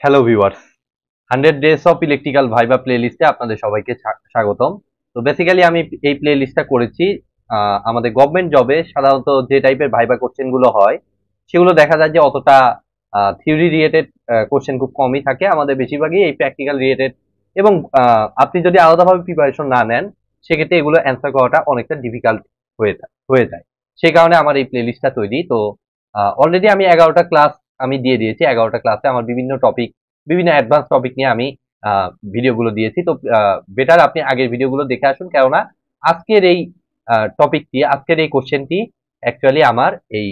Hello viewers, 100 days of electrical viva প্লেলিস্টে আপনাদের সবাইকে স্বাগতম। তো বেসিক্যালি আমি এই প্লেলিস্টটা করেছি আমাদের গভর্নমেন্ট জবে সাধারণত যে টাইপের ভাইবা কোশ্চেন গুলো হয় সেগুলো দেখা যায় যে অতটা থিওরি রিলেটেড কোশ্চেন খুব কমই থাকে, আমাদের বেশিরভাগই এই প্র্যাকটিক্যাল রিলেটেড। এবং আপনি যদি আলাদাভাবে প্রিপারেশন না নেন সেক্ষেত্রে এগুলো অ্যান্সার করাটা অনেকটা ডিফিকাল্ট হয়ে যায়। সেই কারণে আমার এই প্লেলিস্টটা তৈরি। তো অলরেডি আমি 11টা ক্লাস আমি দিয়ে দিয়েছি। 11টা ক্লাসে আমার বিভিন্ন টপিক, বিভিন্ন অ্যাডভান্স টপিক নিয়ে আমি ভিডিওগুলো দিয়েছি। তো বেটার আপনি আগের ভিডিওগুলো দেখে আসুন, কেননা আজকের এই টপিকটি, আজকের এই কোশ্চেনটি অ্যাকচুয়ালি আমার এই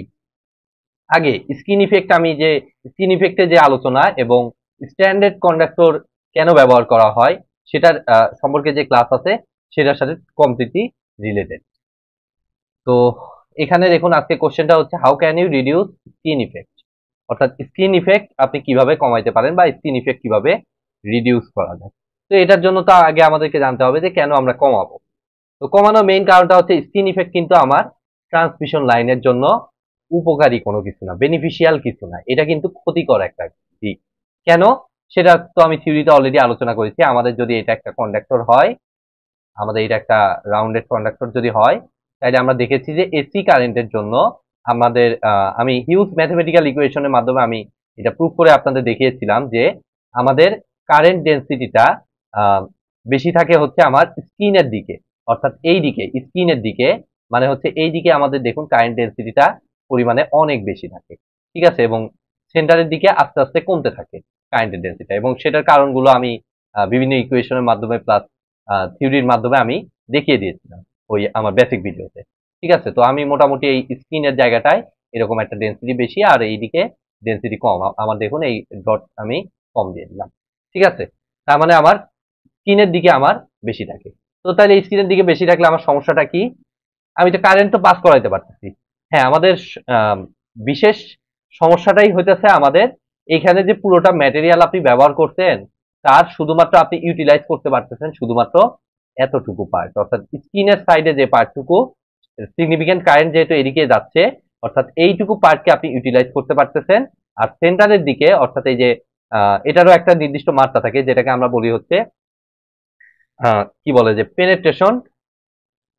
আগে স্কিন ইফেক্ট, আমি যে স্কিন ইফেক্টের যে আলোচনা এবং স্ট্যান্ডার্ড কন্ডাক্টর কেন ব্যবহার করা হয় সেটার সম্পর্কে যে ক্লাস আছে সেটার সাথে কমপ্লিটলি রিলেটেড। তো এখানে দেখুন, আজকে কোশ্চেনটা হচ্ছে how can you reduce skin effect, অর্থাৎ স্কিন ইফেক্ট আপনি কিভাবে কমাইতে পারেন বা স্কিন ইফেক্ট কিভাবে রিডিউস করা যায়। তো এটার জন্য তো আগে আমাদেরকে জানতে হবে যে কেন আমরা কমাবো। তো কমানোর মেইন কারণটা হচ্ছে স্কিন ইফেক্ট কিন্তু আমার ট্রান্সমিশন লাইনের জন্য উপকারী কোনো কিছু না, বেনিফিশিয়াল কিছু না, এটা কিন্তু ক্ষতিকর একটা দিক। কেন, সেটা তো আমি থিওরিতে অলরেডি আলোচনা করেছি। আমাদের যদি এটা একটা কন্ডাক্টর হয়, আমাদের এটা একটা রাউন্ডেড কন্ডাক্টর যদি হয়, তাহলে আমরা দেখেছি যে এসি কারেন্টের জন্য আমাদের আমি হিউজ ম্যাথমেটিক্যাল ইকুয়েশনের মাধ্যমে আমি এটা প্রুভ করে আপনাদের দেখিয়েছিলাম যে আমাদের কারেন্ট ডেন্সিটিটা বেশি থাকে হচ্ছে আমার স্কিনের দিকে, অর্থাৎ এই দিকে স্কিনের দিকে, মানে হচ্ছে এই দিকে আমাদের দেখুন কারেন্ট ডেন্সিটিটা পরিমাণে অনেক বেশি থাকে, ঠিক আছে, এবং সেন্টারের দিকে আস্তে আস্তে কমতে থাকে কারেন্টের ডেন্সিটি। এবং সেটার কারণগুলো আমি বিভিন্ন ইকুয়েশনের মাধ্যমে প্লাস থিওরির মাধ্যমে আমি দেখিয়ে দিয়েছিলাম ওই আমার বেসিক ভিডিওতে। ঠিক আছে, তো আমি মোটামুটি এই স্ক্রিনের জায়গাটায় এরকম একটা ডেন্সিটি বেশি আর এইদিকে ডেন্সিটি কম। আমার দেখুন এই ডট আমি কম দিয়ে দিলাম, ঠিক আছে। তার মানে আমার স্ক্রিনের দিকে আমার বেশি থাকে। তো তাহলে এই স্ক্রিনের দিকে বেশি থাকলে আমার সমস্যাটা কি? আমি তো কারেন্ট তো পাস করাইতে পারতেছি। হ্যাঁ, আমাদের বিশেষ সমস্যাটাই হইতেছে আমাদের এইখানে যে পুরোটা ম্যাটেরিয়াল আপনি ব্যবহার করছেন তার শুধুমাত্র আপনি ইউটিলাইজ করতে পারতেছেন শুধুমাত্র এতটুকু পার্ট, অর্থাৎ স্কিনের সাইডে যে পার্টটুকু সিগনিফিকেন্ট কারেন্ট যেহেতু এদিকে যাচ্ছে, অর্থাৎ এইটুকু পার্টকে আপনি ইউটিলাইজ করতে পারতেছেন। আর সেন্টারের দিকে, অর্থাৎ এই যে এটারও একটা নির্দিষ্ট মাত্রা থাকে যেটাকে আমরা বলি হচ্ছে কি বলে যে পেনেট্রেশন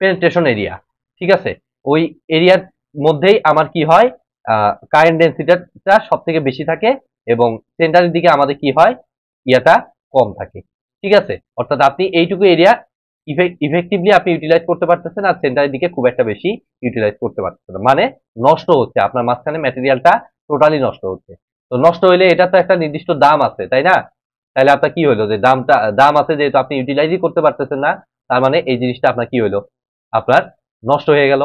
পেনেট্রেশন এরিয়া, ঠিক আছে। ওই এরিয়ার মধ্যেই আমার কি হয়, কারেন্ট ডেন্সিটিটা সব থেকে বেশি থাকে এবং সেন্টারের দিকে আমাদের কি হয়, ইয়াটা কম থাকে, ঠিক আছে। অর্থাৎ আপনি এইটুকু এরিয়া ইফেক্টিভলি আপনি ইউটিলাইজ করতে পারতেছেন আর সেন্টারের দিকে খুব একটা বেশি ইউটিলাইজ করতে পারতেছেন না, মানে নষ্ট হচ্ছে আপনার মাঝখানে ম্যাটেরিয়ালটা, টোটালি নষ্ট হচ্ছে। তো নষ্ট হইলে এটা তো একটা নির্দিষ্ট দাম আছে, তাই না? তাহলে আপনার কি হলো যে দাম আছে যেহেতু আপনি ইউটিলাইজই করতে পারতেছেন না, তার মানে এই জিনিসটা আপনার কি হলো, আপনার নষ্ট হয়ে গেল।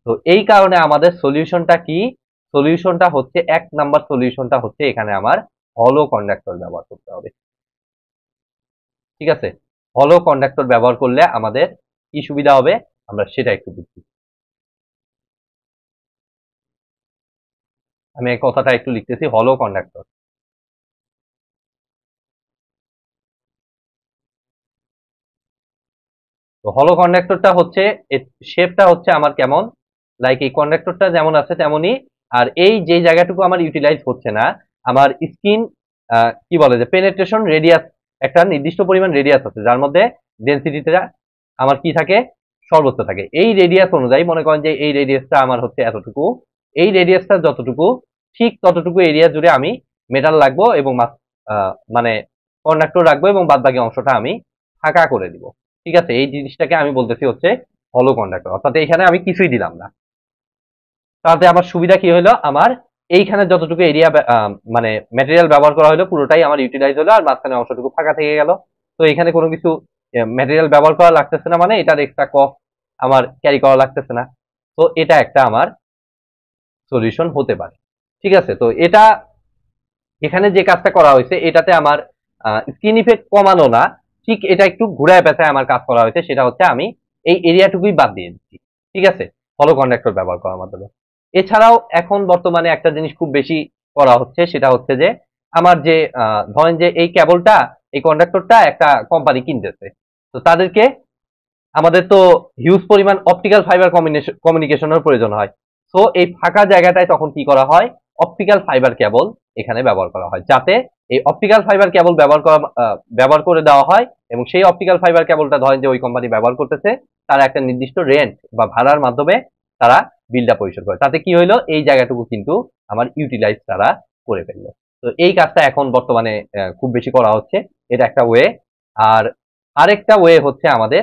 তো এই কারণে আমাদের সলিউশনটা কি? সলিউশনটা হচ্ছে 1 নাম্বার সলিউশনটা হচ্ছে এখানে আমার হলো কন্ডাক্টর ব্যবহার করতে হবে, ঠিক আছে। হলো কন্ডাক্টর ব্যবহার করলে আমাদের কি সুবিধা হবে আমরা সেটা একটু বুঝি। আমি এই কথাটা একটু লিখতেছি, হলো কন্ডাক্টর। তো হলো কন্ডাক্টরটা হচ্ছে, শেপটা হচ্ছে আমার কেমন, লাইক এই কন্ডাক্টরটা যেমন আছে তেমনই। আর এই যে জায়গাটুকু আমার ইউটিলাইজ হচ্ছে না, আমার স্কিন কি বলে যে পেনেট্রেশন রেডিয়াস, একটা নির্দিষ্ট পরিমাণ রেডিয়াস আছে যার মধ্যে ডেন্সিটিটা আমার কি থাকে, সর্বোচ্চ থাকে। এই রেডিয়াস অনুযায়ী মনে করেন যে এই রেডিয়াসটা আমার হচ্ছে এতটুকু, এই রেডিয়াসটা যতটুকু ঠিক ততটুকু এরিয়া জুড়ে আমি মেটাল রাখবো এবং মানে কন্ডাক্টর রাখবো এবং বাদ বাকি অংশটা আমি ফাঁকা করে দিব, ঠিক আছে। এই জিনিসটাকে আমি বলতেছি হচ্ছে হলো কন্ডাক্টর, অর্থাৎ এইখানে আমি কিছুই দিলাম না। তাতে আমার সুবিধা কি হলো, আমার এইখানে যতটুকু এরিয়া মানে ম্যাটেরিয়াল ব্যবহার করা হলো পুরোটাই আমার ইউটিলাইজ হলো আর মাঝখানে অংশটুকু ফাঁকা থেকে গেল। তো এখানে কোনো কিছু ম্যাটেরিয়াল ব্যবহার করা লাগতেছে না, মানে এটার এক্সট্রা কস্ট আমার ক্যারি করা লাগতেছে না। তো এটা একটা আমার সলিউশন হতে পারে, ঠিক আছে। তো এটা এখানে যে কাজটা করা হয়েছে এটাতে আমার স্কিন ইফেক্ট কমানো না, ঠিক এটা একটু ঘুরায় পেঁচায় আমার কাজ করা হয়েছে। সেটা হচ্ছে আমি এই এরিয়াটুকুই বাদ দিয়ে দিচ্ছি, ঠিক আছে, হলো কন্ডাক্টর ব্যবহার করার মাধ্যমে। এছাড়াও এখন বর্তমানে একটা জিনিস খুব বেশি করা হচ্ছে, সেটা হচ্ছে যে আমার যে ধরেন যে এই কেবলটা, এই কন্ডাক্টরটা একটা কোম্পানি কিনতেছে, তো তাদেরকে আমাদের তো হিউজ পরিমাণ অপটিক্যাল ফাইবার কমিউনিকেশনের প্রয়োজন হয়। তো এই ফাঁকা জায়গাটায় তখন কি করা হয়, অপটিক্যাল ফাইবার কেবল এখানে ব্যবহার করা হয়, যাতে এই অপটিক্যাল ফাইবার কেবল ব্যবহার করে দেওয়া হয়, এবং সেই অপটিক্যাল ফাইবার কেবলটা ধরেন যে ওই কোম্পানি ব্যবহার করতেছে, তারা একটা নির্দিষ্ট রেন্ট বা ভাড়ার মাধ্যমে তারা বিলটা পরিশোধ করে। তাতে কি হইলো, এই জায়গাটুকু কিন্তু আমার ইউটিলাইজ তারা করে ফেললো। তো এই কাজটা এখন বর্তমানে খুব বেশি করা হচ্ছে, এটা একটা ওয়ে। আর আরেকটা ওয়ে হচ্ছে আমাদের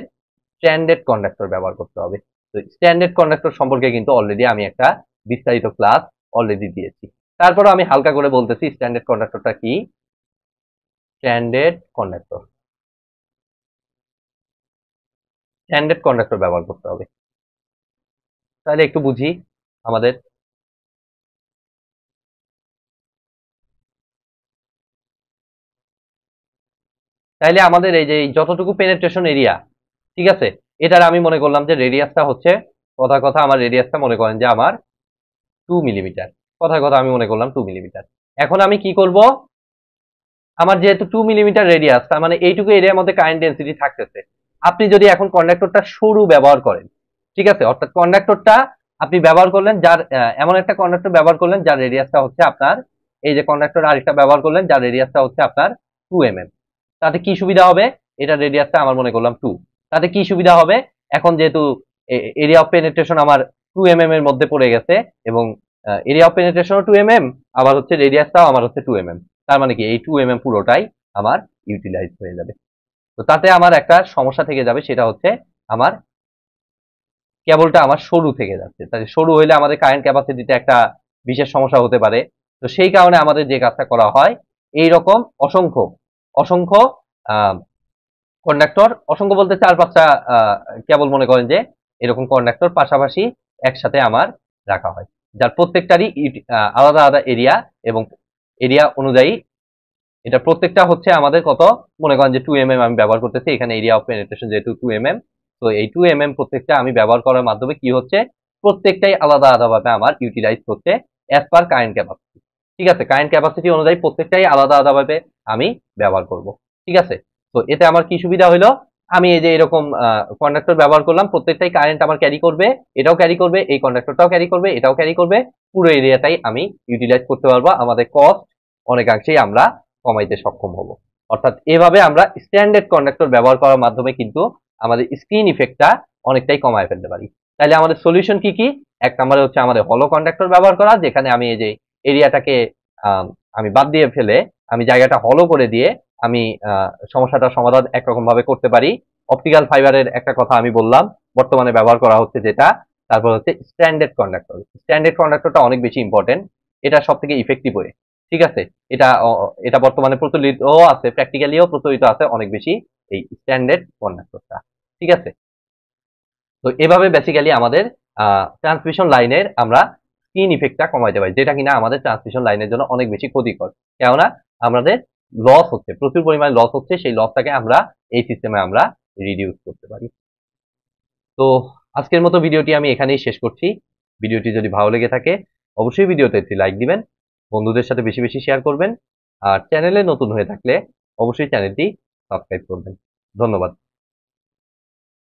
স্ট্যান্ডার্ড কন্ডাক্টর ব্যবহার করতে হবে। তো স্ট্যান্ডার্ড কন্ডাক্টর সম্পর্কে কিন্তু অলরেডি আমি একটা বিস্তারিত ক্লাস অলরেডি দিয়েছি। তারপরে আমি হালকা করে বলতেছি স্ট্যান্ডার্ড কন্ডাক্টরটা কি। স্ট্যান্ডার্ড কন্ডাক্টর ব্যবহার করতে হবে। তাহলে একটু বুঝি আমাদের। তাইলে আমাদের এই যে যতটুকু পেনেট্রেশন এরিয়া, ঠিক আছে, এটার আমি মনে করলাম যে রেডিয়াসটা হচ্ছে, কথার কথা আমার রেডিয়াসটা মনে করেন যে আমার 2 মিলিমিটার। কথার কথা আমি মনে করলাম 2 মিলিমিটার। এখন আমি কি করব, আমার যেহেতু 2 মিলিমিটার রেডিয়াস, তার মানে এইটুকু এরিয়ার মধ্যে কারেন্ট ডেন্সিটি থাকতেছে। আপনি যদি এখন কন্ডাক্টরটা সরু ব্যবহার করেন, ঠিক আছে, অর্থাৎ কন্ডাক্টরটা আপনি ব্যবহার করলেন যার এমন একটা কন্ডাক্টর ব্যবহার করলেন যার রেডিয়াসটা হচ্ছে আপনার, এই যে কন্ডাক্টর আরেকটা ব্যবহার করলেন যার রেডিয়াসটা হচ্ছে আপনার 2 mm। তাতে কি সুবিধা হবে, এটার রেডিয়াসটা আমার মনে করলাম 2। তাতে কি সুবিধা হবে, এখন যেহেতু এরিয়া অফ পেনিট্রেশন আমার 2 mm এর মধ্যে পড়ে গেছে, এবং এরিয়া অফ পেনিট্রেশনও 2 mm, আবার হচ্ছে রেডিয়াসটাও আমার হচ্ছে 2 mm। তার মানে কি এই 2 mm পুরোটাই আমার ইউটিলাইজ হয়ে যাবে। তো তাতে আমার একটা সমস্যা থেকে যাবে, সেটা হচ্ছে আমার কেবলটা আমার সরু থেকে যাচ্ছে। তাই সরু হইলে আমাদের কারেন্ট ক্যাপাসিটিতে একটা বিশেষ সমস্যা হতে পারে। তো সেই কারণে আমাদের যে কাজটা করা হয়, এই রকম অসংখ্য অসংখ্য কন্ডাক্টর, অসংখ্য বলতে 4-5টা কেবল মনে করেন যে এরকম কন্ডাক্টর পাশাপাশি একসাথে আমার রাখা হয়, যার প্রত্যেকটারই আলাদা আলাদা এরিয়া, এবং এরিয়া অনুযায়ী এটা প্রত্যেকটা হচ্ছে আমাদের কত, মনে করেন যে 2 mm আমি ব্যবহার করতেছি, এখানে এরিয়া অফ পেনিট্রেশন যেহেতু 2 mm, তো এই 2 mm প্রত্যেকটা আমি ব্যবহার করার মাধ্যমে কি হচ্ছে, প্রত্যেকটাই আলাদা আলাদাভাবে আমার ইউটিলাইজ হচ্ছে অ্যাজ পার কারেন্ট ক্যাপাসিটি। ঠিক আছে, কারেন্ট ক্যাপাসিটি অনুযায়ী প্রত্যেকটাই আলাদা আলাদাভাবে আমি ব্যবহার করব। ঠিক আছে, তো এতে আমার কি সুবিধা হলো, আমি এই যে এরকম কন্ডাক্টর ব্যবহার করলাম, প্রত্যেকটাই কারেন্ট আমার ক্যারি করবে, এটাও ক্যারি করবে, এই কন্ডাক্টরটাও ক্যারি করবে, এটাও ক্যারি করবে, পুরো এরিয়াটাই আমি ইউটিলাইজ করতে পারবো। আমাদের কস্ট অনেকাংশেই আমরা কমাইতে সক্ষম হব। অর্থাৎ এভাবে আমরা স্ট্যান্ডার্ড কন্ডাক্টর ব্যবহার করার মাধ্যমে কিন্তু আমাদের স্ক্রিন ইফেক্টটা অনেকটাই কমায় ফেলতে পারি। তাহলে আমাদের সলিউশন কি কি, এক নম্বরে হচ্ছে আমাদের হলো কন্ডাক্টর ব্যবহার করা, যেখানে আমি এই যে এরিয়াটাকে আমি বাদ দিয়ে ফেলে আমি জায়গাটা হলো করে দিয়ে আমি সমস্যাটার সমাধান একরকম ভাবে করতে পারি। অপটিক্যাল ফাইবারের একটা কথা আমি বললাম বর্তমানে ব্যবহার করা হচ্ছে যেটা। তারপর হচ্ছে স্ট্যান্ডার্ড কন্ডাক্টর। স্ট্যান্ডার্ড কন্ডাক্টরটা অনেক বেশি ইম্পর্টেন্ট, এটা সব থেকে ইফেক্টিভ ওয়ে। ঠিক আছে, এটা এটা বর্তমানে প্রচলিতও আছে, প্র্যাকটিক্যালিও প্রচলিত আছে অনেক বেশি এই স্ট্যান্ডার্ড কন্ডাক্টরটা। ঠিক আছে, তো এভাবে বেসিক্যালি আমাদের ট্রান্সমিশন লাইনের আমরা স্ক্রিন ইফেক্টটা কমাইতে পারি, যেটা কিনা আমাদের ট্রান্সমিশন লাইনের জন্য অনেক বেশি ক্ষতিকর। কেননা আমাদের লস হচ্ছে, প্রচুর পরিমাণে লস হচ্ছে, সেই লসটাকে আমরা এই সিস্টেমে আমরা রিডিউস করতে পারি। তো আজকের মতো ভিডিওটি আমি এখানেই শেষ করছি। ভিডিওটি যদি ভালো লেগে থাকে অবশ্যই ভিডিওতে একটি লাইক দিবেন, বন্ধুদের সাথে বেশি বেশি শেয়ার করবেন, আর চ্যানেলে নতুন হয়ে থাকলে অবশ্যই চ্যানেলটি সাবস্ক্রাইব করবেন। ধন্যবাদ।